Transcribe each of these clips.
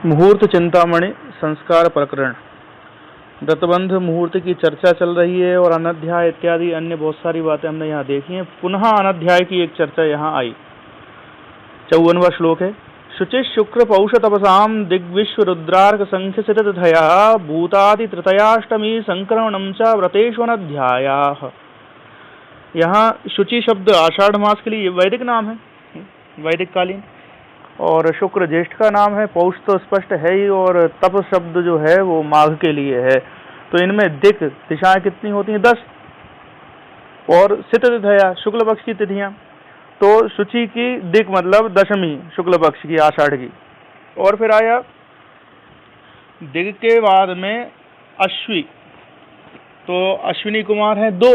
मुहूर्त चिंतामणि संस्कार प्रकरण। व्रतबंध मुहूर्त की चर्चा चल रही है और अनध्याय इत्यादि अन्य बहुत सारी बातें हमने यहाँ देखी हैं। पुनः अनध्याय की एक चर्चा यहाँ आई। 54वां श्लोक है। शुचि शुक्र पौष तपसाम दिग्विश्व रुद्रार्क संख्य सितधया भूतादि तृतीयाष्टमी संक्रमणम च व्रतेषु अनध्यायाः। यहाँ शुचि शब्द आषाढ़ मास के लिए वैदिक नाम है, वैदिक कालीन, और शुक्र ज्येष्ठ का नाम है, पौष तो स्पष्ट है ही, और तप शब्द जो है वो माघ के लिए है। तो इनमें दिक दिशाएं कितनी होती हैं? 10, और सित तिथया शुक्ल पक्ष की तिथियां। तो शुचि की दिक मतलब दशमी शुक्ल पक्ष की आषाढ़ की। और फिर आया दिग के बाद में अश्वी, तो अश्विनी कुमार है 2,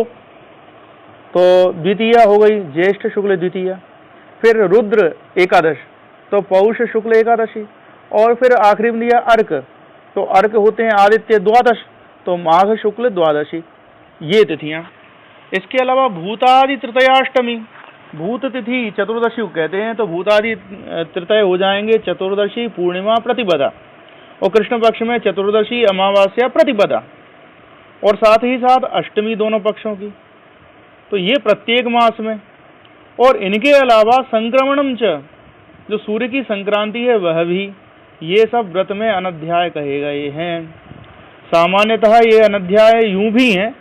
तो द्वितीया हो गई, ज्येष्ठ शुक्ल द्वितीया। फिर रुद्र एकादश, तो पौष शुक्ल एकादशी। और फिर आखिरी में दिया अर्क, तो अर्क होते हैं आदित्य द्वादश, तो माघ शुक्ल द्वादशी, ये तिथियां। इसके अलावा भूतादि तृतीयाष्टमी, भूत तिथि चतुर्दशी को कहते हैं, तो भूतादि तृतीय हो जाएंगे चतुर्दशी पूर्णिमा प्रतिपदा, और कृष्ण पक्ष में चतुर्दशी अमावास्या प्रतिपदा, और साथ ही साथ अष्टमी दोनों पक्षों की। तो ये प्रत्येक मास में। और इनके अलावा संक्रमणम च, जो सूर्य की संक्रांति है वह भी, ये सब व्रत में अनध्याय कहे गए हैं। सामान्यतः ये अनध्याय यूं भी हैं,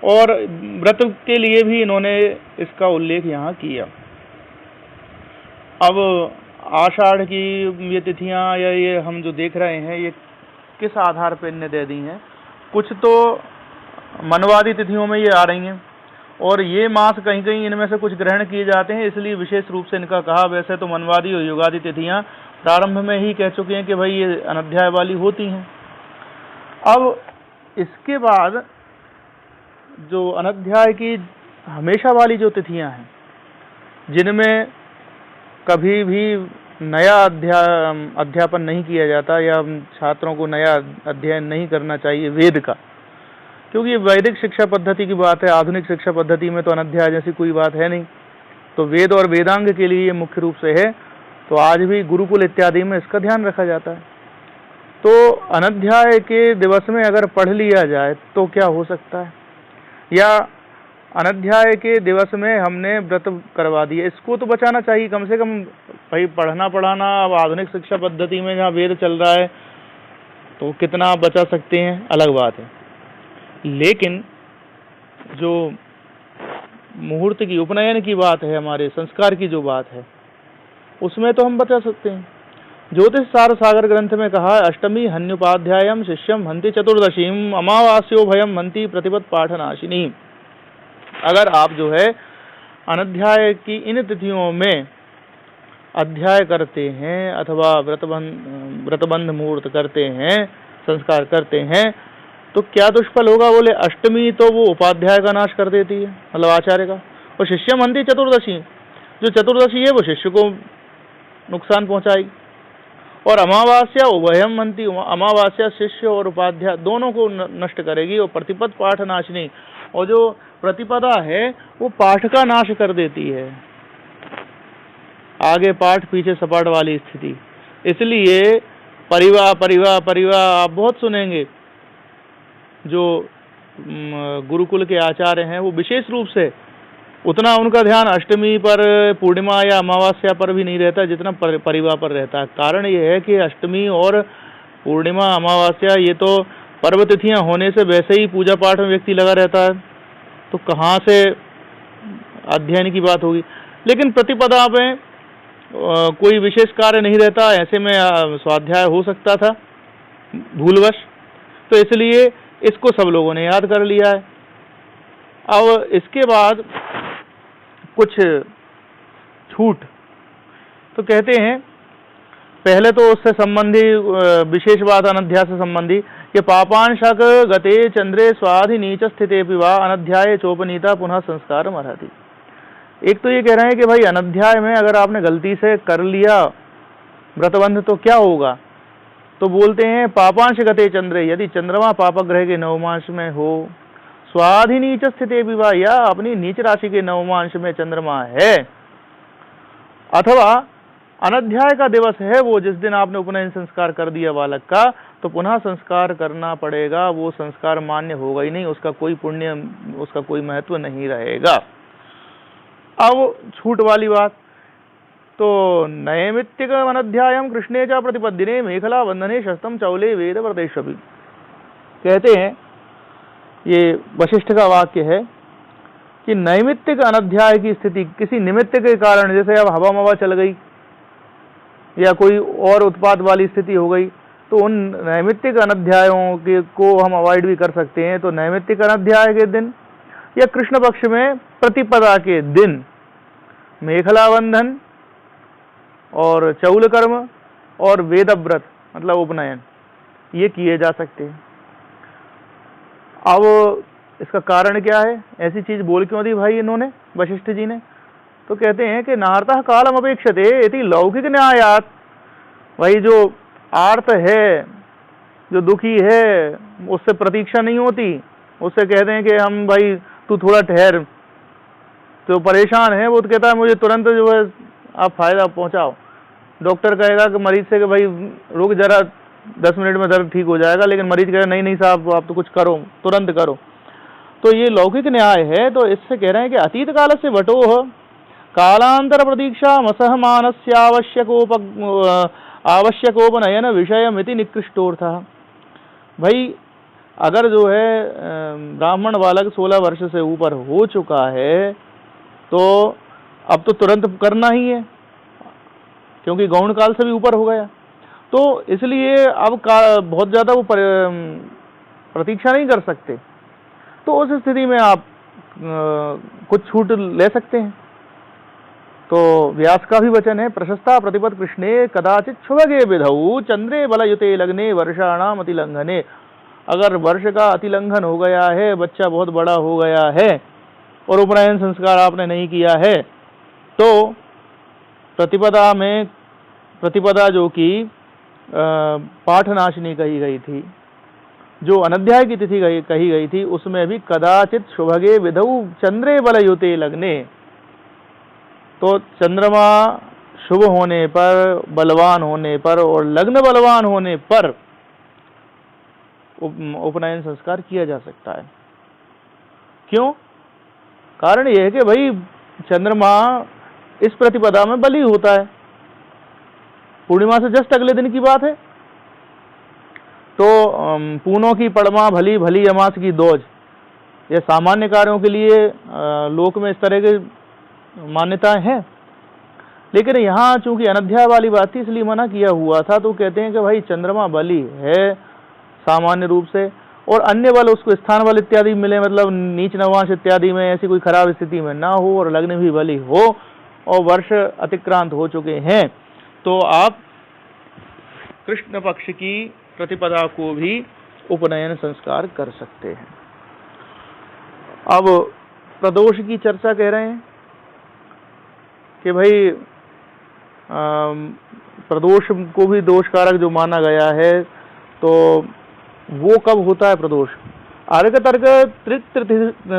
और व्रत के लिए भी इन्होंने इसका उल्लेख यहाँ किया। अब आषाढ़ की ये तिथियां या ये हम जो देख रहे हैं, ये किस आधार पर इन्हें दे दी हैं? कुछ तो मनवादी तिथियों में ये आ रही हैं, और ये मास कहीं कहीं इनमें से कुछ ग्रहण किए जाते हैं, इसलिए विशेष रूप से इनका कहा। वैसे तो मनवादी और युगादि तिथियां प्रारंभ में ही कह चुके हैं कि भाई ये अनध्याय वाली होती हैं। अब इसके बाद जो अनध्याय की हमेशा वाली जो तिथियां हैं, जिनमें कभी भी नया अध्यापन नहीं किया जाता या छात्रों को नया अध्ययन नहीं करना चाहिए वेद का, क्योंकि ये वैदिक शिक्षा पद्धति की बात है। आधुनिक शिक्षा पद्धति में तो अनध्याय जैसी कोई बात है नहीं, तो वेद और वेदांग के लिए ये मुख्य रूप से है। तो आज भी गुरुकुल इत्यादि में इसका ध्यान रखा जाता है। तो अनध्याय के दिवस में अगर पढ़ लिया जाए तो क्या हो सकता है? या अनध्याय के दिवस में हमने व्रत करवा दिया, इसको तो बचाना चाहिए कम से कम। भाई पढ़ना पढ़ाना, अब आधुनिक शिक्षा पद्धति में जहाँ वेद चल रहा है तो कितना बचा सकते हैं, अलग बात है। लेकिन जो मुहूर्त की उपनयन की बात है, हमारे संस्कार की जो बात है, उसमें तो हम बचा सकते हैं। ज्योतिष सार सागर ग्रंथ में कहा, अष्टमी हन्युपाध्यायम शिष्यम हंति चतुर्दशीम अमावास्यो भयम हंति प्रतिपद पाठनाशिनी। अगर आप जो है अनध्याय की इन तिथियों में अध्याय करते हैं अथवा व्रतबंध मुहूर्त करते हैं, संस्कार करते हैं, तो क्या दुष्फल होगा? बोले अष्टमी तो वो उपाध्याय का नाश कर देती है, मतलब आचार्य का, और शिष्यम हंति चतुर्दशी, जो चतुर्दशी है वो शिष्य को नुकसान पहुंचाएगी। और अमावास्या उभयम हंति, अमावास्या शिष्य और उपाध्याय दोनों को नष्ट करेगी। और प्रतिपद पाठ नाशिनी, और जो प्रतिपदा है वो पाठ का नाश कर देती है, आगे पाठ पीछे सपाट वाली स्थिति। इसलिए परिवार आप बहुत सुनेंगे, जो गुरुकुल के आचार्य हैं वो विशेष रूप से उतना उनका ध्यान अष्टमी पर, पूर्णिमा या अमावस्या पर भी नहीं रहता जितना परिवार पर रहता है। कारण ये है कि अष्टमी और पूर्णिमा अमावस्या ये तो पर्व तिथियां होने से वैसे ही पूजा पाठ में व्यक्ति लगा रहता है, तो कहाँ से अध्ययन की बात होगी। लेकिन प्रतिपदा में कोई विशेष कार्य नहीं रहता, ऐसे में स्वाध्याय हो सकता था भूलवश, तो इसलिए इसको सब लोगों ने याद कर लिया है। अब इसके बाद कुछ छूट तो कहते हैं, पहले तो उससे संबंधी विशेष बात अनध्याय से संबंधी कि पापांशक गते चंद्रे स्वाधि नीच स्थिते विवाह अनध्याय चोपनीता पुनः संस्कार मरहति। एक तो ये कह रहे हैं कि भाई अनध्याय में अगर आपने गलती से कर लिया व्रतबंध तो क्या होगा? तो बोलते हैं पापांश गते चंद्रे, यदि चंद्रमा पापग्रह के नवमांश में हो, स्वाधि नीच स्थिते विवाह, या अपनी नीच राशि के नवमांश में चंद्रमा है, अथवा अनध्याय का दिवस है वो जिस दिन आपने उपनयन संस्कार कर दिया बालक का, तो पुनः संस्कार करना पड़ेगा। वो संस्कार मान्य होगा ही नहीं, उसका कोई पुण्य, उसका कोई महत्व नहीं रहेगा। अब छूट वाली बात, तो नैमित्तिक अनध्यायम कृष्णे च प्रतिपद्दिने मेखला बंधने शस्तम चौले वेद व्रतेष्वपि। कहते हैं, ये वशिष्ठ का वाक्य है कि नैमित्तिक अनध्याय की स्थिति किसी निमित्त के कारण, जैसे अब हवा मवा चल गई या कोई और उत्पात वाली स्थिति हो गई, तो उन नैमित्तिक अनध्यायों के को हम अवॉइड भी कर सकते हैं। तो नैमित्तिक अनध्याय के दिन या कृष्ण पक्ष में प्रतिपदा के दिन मेखला बंधन और चौल कर्म और वेदव्रत मतलब उपनयन, ये किए जा सकते हैं। अब इसका कारण क्या है, ऐसी चीज बोल क्यों दी भाई इन्होंने, वशिष्ठ जी ने? तो कहते हैं कि नार्तः कालम अपेक्षते इति लौकिक न्यायात। भाई जो आर्त है, जो दुखी है, उससे प्रतीक्षा नहीं होती, उससे कहते हैं कि हम भाई तू थोड़ा ठहर। तो परेशान है वो तो कहता है मुझे तुरंत जो है आप फायदा पहुंचाओ। डॉक्टर कहेगा कि मरीज से कि भाई रुक जरा 10 मिनट में दर्द ठीक हो जाएगा, लेकिन मरीज कहेगा नहीं नहीं साहब आप तो कुछ करो, तुरंत करो। तो ये लौकिक न्याय है। तो इससे कह रहे हैं कि अतीत काल से वटोह कालांतर प्रतीक्षा मसहमानस्य आवश्यकोपनयन विषयमिति निकृष्टोर्थ। भाई अगर जो है ब्राह्मण बालक 16 वर्ष से ऊपर हो चुका है तो अब तो तुरंत करना ही है, क्योंकि गौण काल से भी ऊपर हो गया। तो इसलिए अब बहुत ज्यादा वो प्रतीक्षा नहीं कर सकते। तो उस स्थिति में आप कुछ छूट ले सकते हैं। तो व्यास का भी वचन है, प्रशस्ता प्रतिपद कृष्णे कदाचित शुभगे विधौ चंद्रे बलयुते लग्ने वर्षाणाम अतिलंघने। अगर वर्ष का अतिलंघन हो गया है, बच्चा बहुत बड़ा हो गया है और उपनयन संस्कार आपने नहीं किया है, तो प्रतिपदा जो कि पाठनाशिनी कही गई थी, जो अनध्याय की तिथि कही गई थी, उसमें भी कदाचित शुभगे विधौ चंद्रे बलयुते लग्ने। तो चंद्रमा शुभ होने पर, बलवान होने पर और लग्न बलवान होने पर उपनयन संस्कार किया जा सकता है। क्यों? कारण यह है कि भाई चंद्रमा इस प्रतिपदा में बलि होता है, पूर्णिमा से जस्ट अगले दिन की बात है। तो पूनों की पड़मा भली भली अमास की दोज, ये सामान्य कार्यों के लिए लोक में इस तरह के मान्यताएं हैं। लेकिन यहाँ चूंकि अनध्याय वाली बात थी इसलिए मना किया हुआ था। तो कहते हैं कि भाई चंद्रमा बलि है सामान्य रूप से, और अन्य बल उसको स्थान बल इत्यादि मिले, मतलब नीच नवांश इत्यादि में ऐसी कोई खराब स्थिति में ना हो, और लग्न भी बलि हो और वर्ष अतिक्रांत हो चुके हैं, तो आप कृष्ण पक्ष की प्रतिपदा को भी उपनयन संस्कार कर सकते हैं। अब प्रदोष की चर्चा कह रहे हैं कि भाई प्रदोष को भी दोषकारक जो माना गया है, तो वो कब होता है प्रदोष? अर्घ तर्क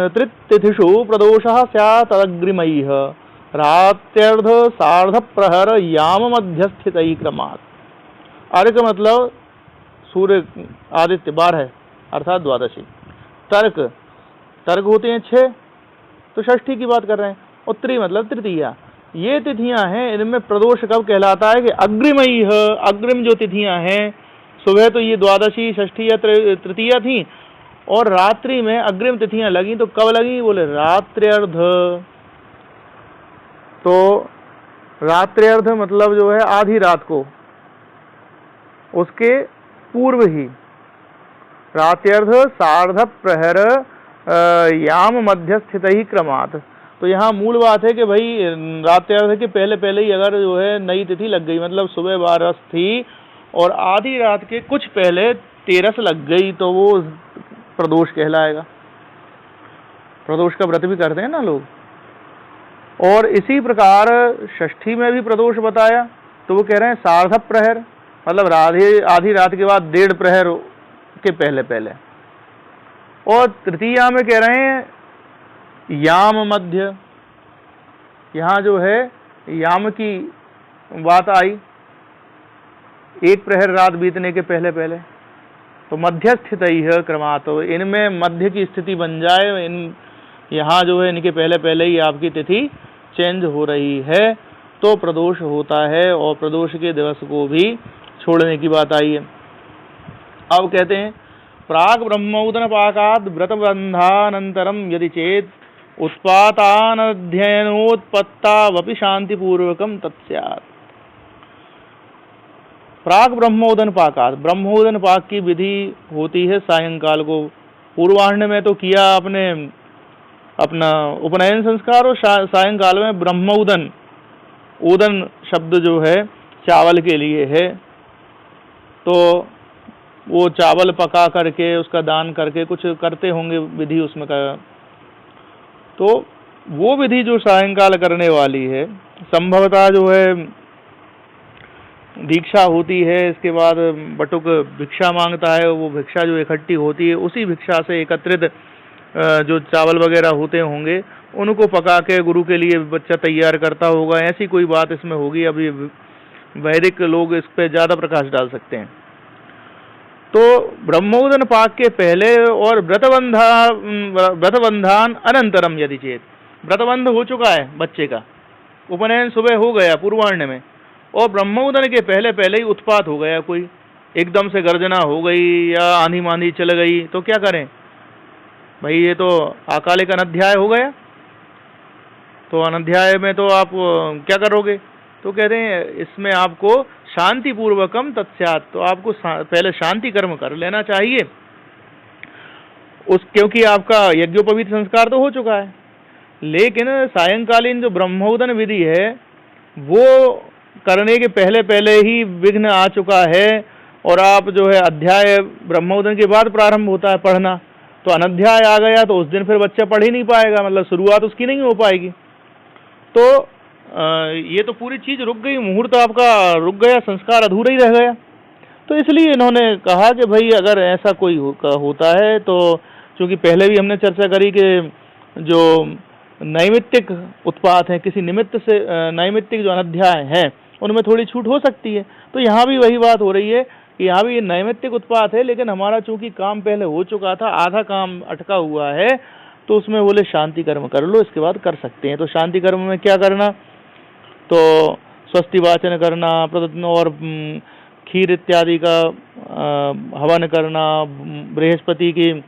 त्रितिथिषु प्रदोषः स्यात् अग्रिमैः रात्र्यर्ध सार्ध प्रहर याम मध्यस्थितैः क्रमात्। अर्घ मतलब सूर्य आदित्य 12 अर्थात द्वादशी। तर्क होते हैं 6, तो षष्ठी की बात कर रहे हैं। और त्रि मतलब तृतीया। ये तिथियां हैं, इनमें प्रदोष कब कहलाता है कि अग्रिमई है। अग्रिम जो तिथियां हैं, सुबह तो ये द्वादशी षष्ठी या तृतीया थी, और रात्रि में अग्रिम तिथियां लगी। तो कब लगी? बोले रात्र्यर्ध। तो रात्र्यर्ध मतलब जो है आधी रात को, उसके पूर्व ही। रात्र्यर्ध सार्ध प्रहर याम मध्यस्थित ही क्रमात्। तो यहाँ मूल बात है कि भाई रात्र्यर्ध के पहले पहले ही अगर जो है नई तिथि लग गई, मतलब सुबह 12 थी और आधी रात के कुछ पहले 13 लग गई, तो वो प्रदोष कहलाएगा। प्रदोष का व्रत भी करते हैं ना लोग। और इसी प्रकार षष्ठी में भी प्रदोष बताया, तो वो कह रहे हैं सार्ध प्रहर, मतलब आधी रात के बाद 1.5 प्रहर के पहले पहले। और तृतीया में कह रहे हैं याम मध्य। यहाँ जो है याम की बात आई, एक प्रहर रात बीतने के पहले पहले, तो मध्यस्थित है क्रमात्, तो इनमें मध्य की स्थिति बन जाए, इन यहाँ जो है इनके पहले पहले ही आपकी तिथि चेंज हो रही है, तो प्रदोष होता है, और प्रदोष के दिवस को भी छोड़ने की बात आई है। अब कहते हैं प्राग ब्रह्मोदन पाकाद व्रतबंधानंतरम यदि चेत उत्पातानध्ययनोत्पत्ता वपि शांति पूर्वकम तत्स्यात्। प्राग ब्रह्मोदन पाकाद, ब्रह्मोदन पाक की विधि होती है सायंकाल को। पूर्वाह्न में तो किया आपने अपना उपनयन संस्कार, और सायंकाल में ब्रह्मोदन, ओदन शब्द जो है चावल के लिए है, तो वो चावल पका करके उसका दान करके कुछ करते होंगे विधि उसमें का, तो वो विधि जो सायंकाल करने वाली है, संभवतः जो है दीक्षा होती है, इसके बाद बटुक भिक्षा मांगता है, वो भिक्षा जो इकट्ठी होती है उसी भिक्षा से एकत्रित जो चावल वगैरह होते होंगे उनको पका के गुरु के लिए बच्चा तैयार करता होगा, ऐसी कोई बात इसमें होगी। अभी वैदिक लोग इस पे ज़्यादा प्रकाश डाल सकते हैं। तो ब्रह्मोदन पाक के पहले और व्रतबंधान अनंतरम यदि चेत, व्रतबंध हो चुका है बच्चे का, उपनयन सुबह हो गया पूर्वाह्न में, और ब्रह्मोदन के पहले पहले ही उत्पात हो गया, कोई एकदम से गर्जना हो गई या आंधी मांधी चल गई, तो क्या करें भाई, ये तो अकालिक अनध्याय हो गया। तो अनध्याय में तो आप क्या करोगे, तो कह रहे हैं इसमें आपको शांति पूर्वकम तत्स्यात्, तो आपको पहले शांति कर्म कर लेना चाहिए क्योंकि आपका यज्ञोपवीत संस्कार तो हो चुका है, लेकिन सायंकालीन जो ब्रह्मोदन विधि है वो करने के पहले पहले ही विघ्न आ चुका है, और आप जो है अध्याय ब्रह्मोदन के बाद प्रारंभ होता है पढ़ना, तो अनध्याय आ गया तो उस दिन फिर बच्चा पढ़ ही नहीं पाएगा, मतलब शुरुआत उसकी नहीं हो पाएगी। तो ये तो पूरी चीज रुक गई, मुहूर्त आपका रुक गया, संस्कार अधूरा ही रह गया। तो इसलिए इन्होंने कहा कि भाई अगर ऐसा कोई होता है, तो चूंकि पहले भी हमने चर्चा करी कि जो नैमित्तिक उत्पात हैं, किसी निमित्त से नैमित्तिक जो अनध्याय हैं उनमें थोड़ी छूट हो सकती है, तो यहाँ भी वही बात हो रही है कि यहाँ भी नैमित्तिक उत्पात है, लेकिन हमारा चूंकि काम पहले हो चुका था, आधा काम अटका हुआ है, तो उसमें बोले शांति कर्म कर लो, इसके बाद कर सकते हैं। तो शांति कर्म में क्या करना, तो स्वस्ति वाचन करना, और खीर इत्यादि का हवन करना, बृहस्पति की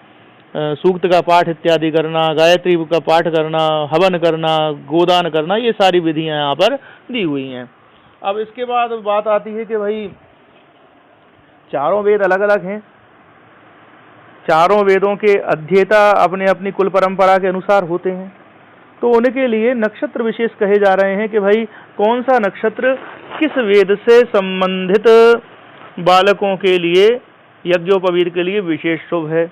सूक्त का पाठ इत्यादि करना, गायत्री का पाठ करना, हवन करना, गोदान करना, ये सारी विधियां यहाँ पर दी हुई हैं। अब इसके बाद बात आती है कि भाई चारों वेद अलग अलग हैं, चारों वेदों के अध्येता अपने अपनी कुल परंपरा के अनुसार होते हैं, तो उनके लिए नक्षत्र विशेष कहे जा रहे हैं कि भाई कौन सा नक्षत्र किस वेद से संबंधित बालकों के लिए, यज्ञोपवीत के लिए विशेष शुभ है।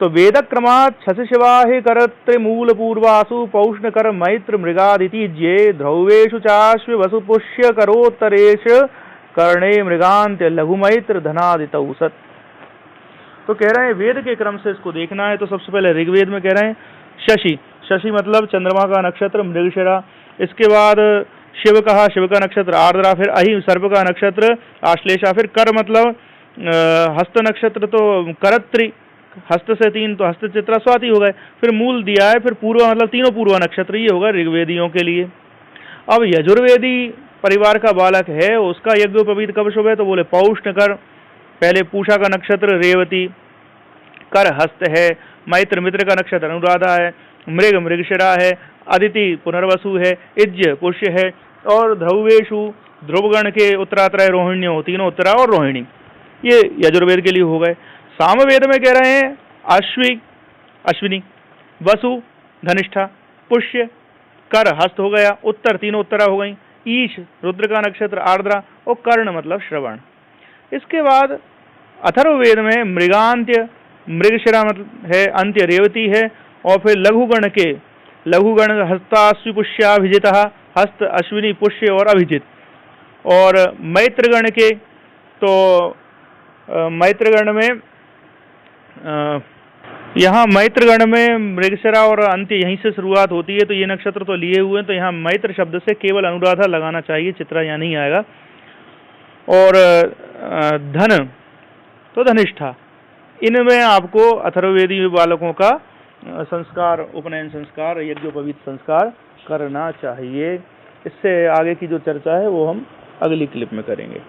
तो वेद क्रमात् शशिशिवाहि करत्र मूल पूर्वासु पौष्ण कर मैत्र मृगादिति ज्ये ध्रुवेशु चाश्व वसु पुष्य करोत्तरेश कर्णे मृगांत्य लघु मैत्र धनादित औसत। तो कह रहे हैं वेद के क्रम से इसको देखना है। तो सबसे पहले ऋग्वेद में कह रहे हैं शशि, शशि मतलब चंद्रमा का नक्षत्र मृगशिरा, इसके बाद शिव कहा, शिव का नक्षत्र आर्द्रा, फिर अहि सर्प का नक्षत्र आश्लेषा, फिर कर मतलब हस्त नक्षत्र तो करत्री, हस्त से 3 तो हस्त चित्रा स्वाति हो गए, फिर मूल दिया है, फिर पूर्व मतलब तीनों पूर्व नक्षत्र, ये होगा ऋग्वेदियों के लिए। अब यजुर्वेदी परिवार का बालक है, उसका यज्ञोपवीत कब शुभ है, तो बोले पौष्ण कर, पहले पूषा का नक्षत्र रेवती, कर हस्त है, मैत्र मित्र का नक्षत्र अनुराधा है, मृग मृगशिरा है, अदिति पुनर्वसु है, इज्ज पुष्य है, और ध्रुवेशु ध्रुवगण के उत्तरात्रय रोहिण्यो, तीनों उत्तरा और रोहिणी, ये यजुर्वेद के लिए हो गए। सामवेद में कह रहे हैं अश्वी अश्विनी, वसु धनिष्ठा, पुष्य कर हस्त हो गया, उत्तर तीनों उत्तरा हो गई, ईश रुद्र का नक्षत्र आर्द्रा, और कर्ण मतलब श्रवण। इसके बाद अथर्ववेद में मृगांत्य, मृगशिरा मतलब है, अंत्य रेवती है, और फिर लघुगण के, लघुगण हस्ताश्वी पुष्याभिजित, हस्त अश्विनी पुष्य और अभिजित, और मैत्रगण के तो मैत्रगण में यहाँ मैत्रगण में मृगशिरा और अंत्य यहीं से शुरुआत होती है, तो ये नक्षत्र तो लिए हुए हैं, तो यहाँ मैत्र शब्द से केवल अनुराधा लगाना चाहिए, चित्रा यहाँ नहीं आएगा। और धन तो धनिष्ठा, इनमें आपको अथर्ववेदी बालकों का संस्कार, उपनयन संस्कार, यज्ञोपवीत संस्कार करना चाहिए। इससे आगे की जो चर्चा है वो हम अगली क्लिप में करेंगे।